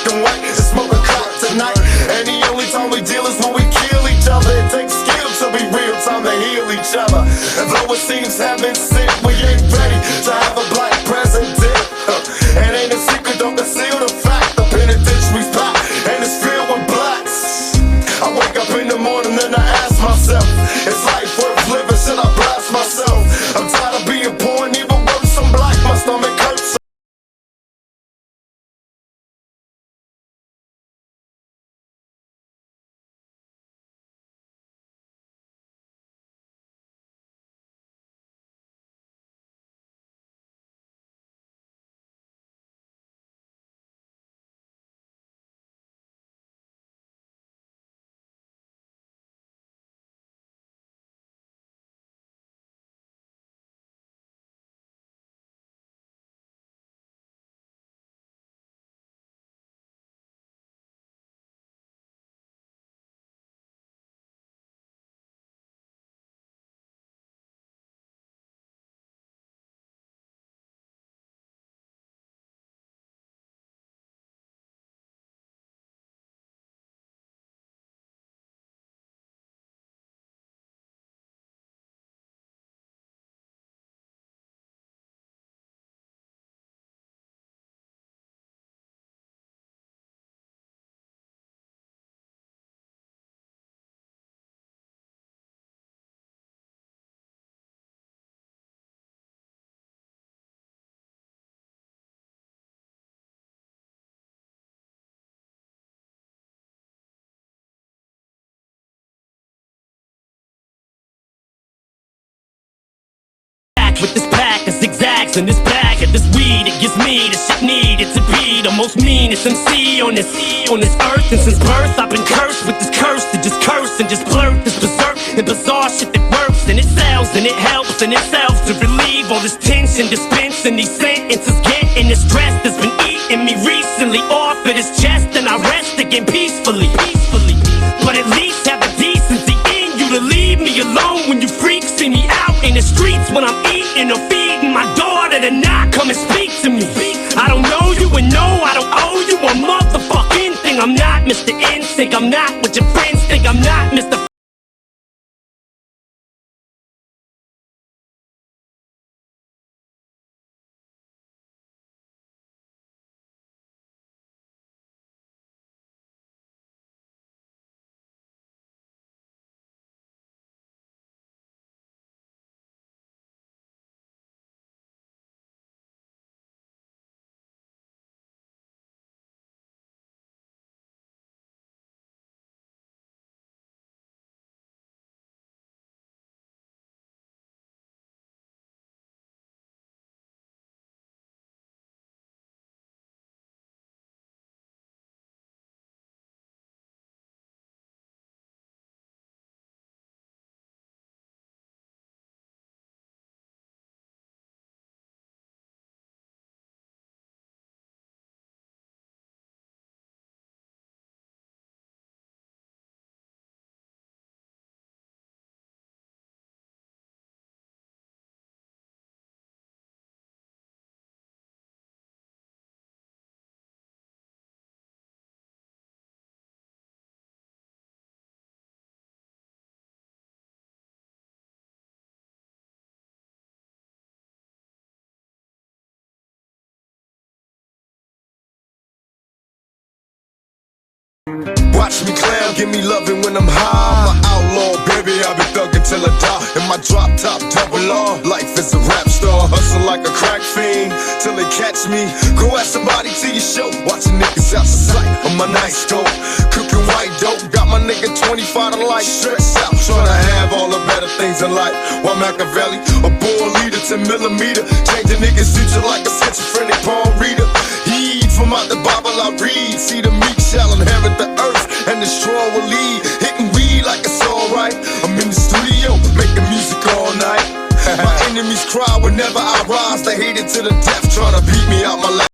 and white and smoking crack tonight. And the only time we deal is when we kill each other. It takes skill to be real, time to heal each other. And though it seems heaven sent, we ain't ready to have a black president. And ain't a secret, don't conceal the fact. The penitentiary's packed and it's filled with blacks. I wake up in the morning and I ask myself, is life worth living? Should I blast myself? I'm tired of being poor and even worse, I'm black. My stomach hurts. With this pack of zigzags and this bag of this weed, it gives me the shit needed to be the most meanest MC on this earth. And since birth I've been cursed with this curse to just curse and just blurt this berserk and bizarre shit that works. And it sells and it helps and it sells to relieve all this tension, dispensing these sentences, getting this stress that's been eating me recently off of this chest. And I rest again peacefully. But at least have the decency in you to leave me alone when you freaks see me out in the streets when I'm eating or feeding my daughter to not come and speak to me. I don't know you and no, I don't owe you a motherfucking thing. I'm not Mr. Instinct, I'm not what your friends think. I'm not Mr. Watch me clown, give me loving when I'm high. I'm an outlaw, baby, I be thuggin' till I die. In my drop top, double R. Life is a rap star, hustle like a crack fiend till they catch me. Go ask somebody to your show. Watching niggas out of sight on my night scope. Cooking white dope, got my nigga 25 to life. Stressed out, tryna have all the better things in life. While Machiavelli, a born leader, 10mm, changing niggas' future like a schizophrenic palm reader. Heed from out the Bible I read. See the meek shall inherit the earth, and the strong will lead. Hitting weed like it's alright. I'm in the studio, making music all night. My enemies cry whenever I rise. They hate it to the death, tryna beat me out my life.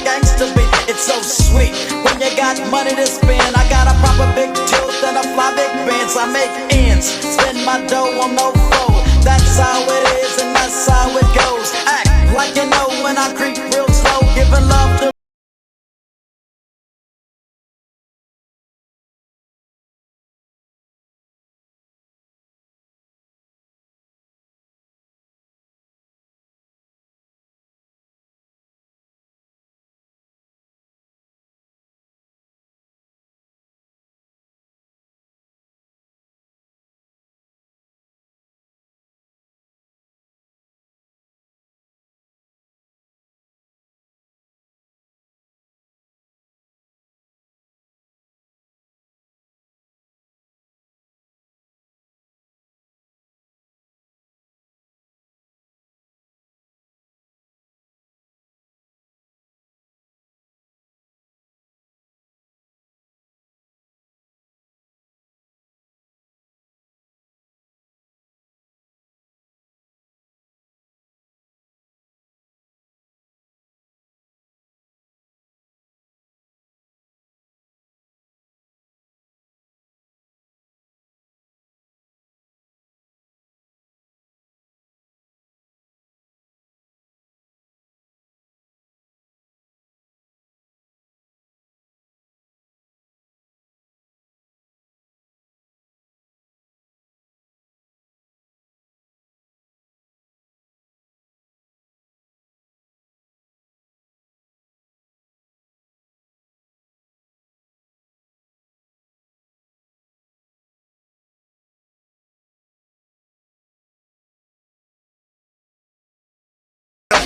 gangster beat. It's so sweet when you got money to spend. I got a proper big tilt and a fly big Benz. I make ends, spend my dough on no foe. That's how it is and that's how it goes. Act like you know when I creep real slow, giving love to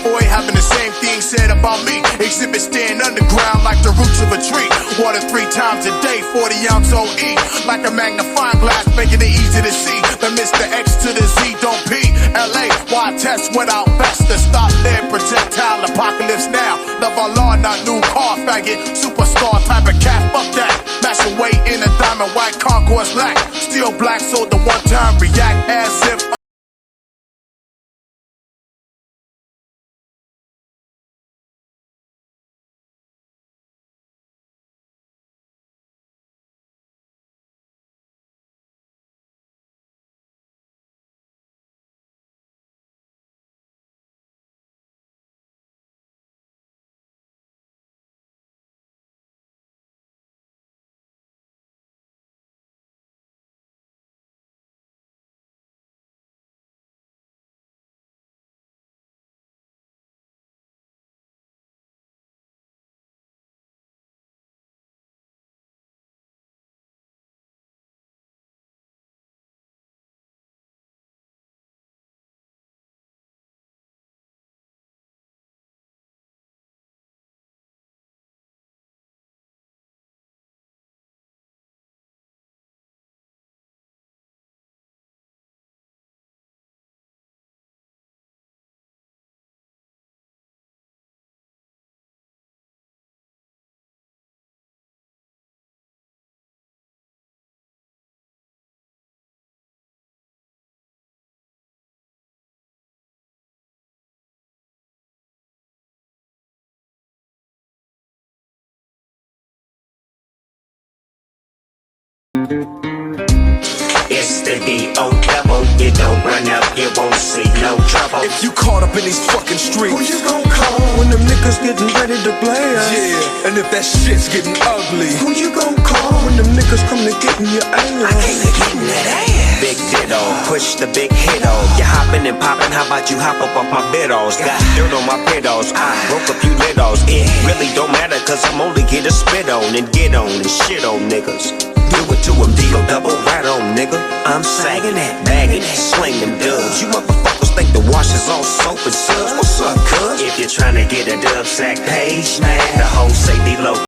boy having the same thing said about me. Exhibit stand underground like the roots of a tree. Water 3 times a day, 40-ounce OE. Like a magnifying glass, making it easy to see. The Mr. X to the Z, don't P. LA, why test without best to stop there? Projectile apocalypse now. Love our law, not new car faggot. Superstar type of cat, fuck that. Mash away in a diamond white concourse black. Still black, so the one time react as if It's the D.O. double. You don't run up, you won't see no trouble. if you caught up in these fucking streets, Who you gon' call when them niggas getting ready to blast? yeah, and if that shit's getting ugly, Who you gon' call when them niggas come to getting your ass? I came to getting that ass. Big ditto, push the big hit-o. You hopping and popping, how about you hop up off my biddles? Got dirt on my pedals, I broke a few littles. It really don't matter, cause I'm only here to spit on and get on and shit on niggas. Do it to him, D.O. double, right on, nigga. I'm sagging it, bagging it, sling them dubs. You motherfuckers think the wash is all soap and suds. What's up, cuz? If you're trying to get a dub sack page, man, the whole say D-Lo.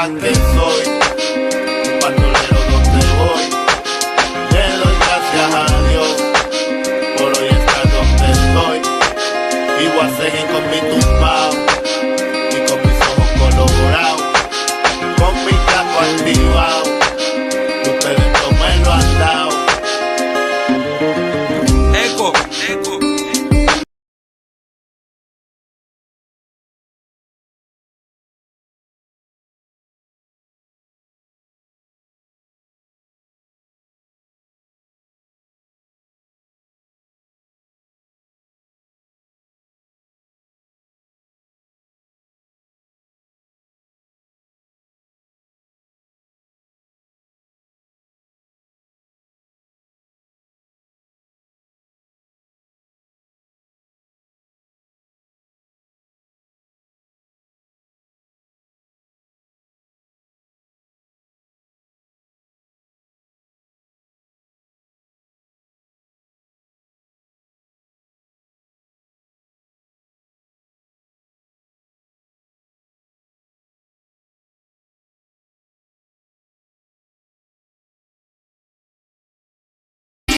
que soy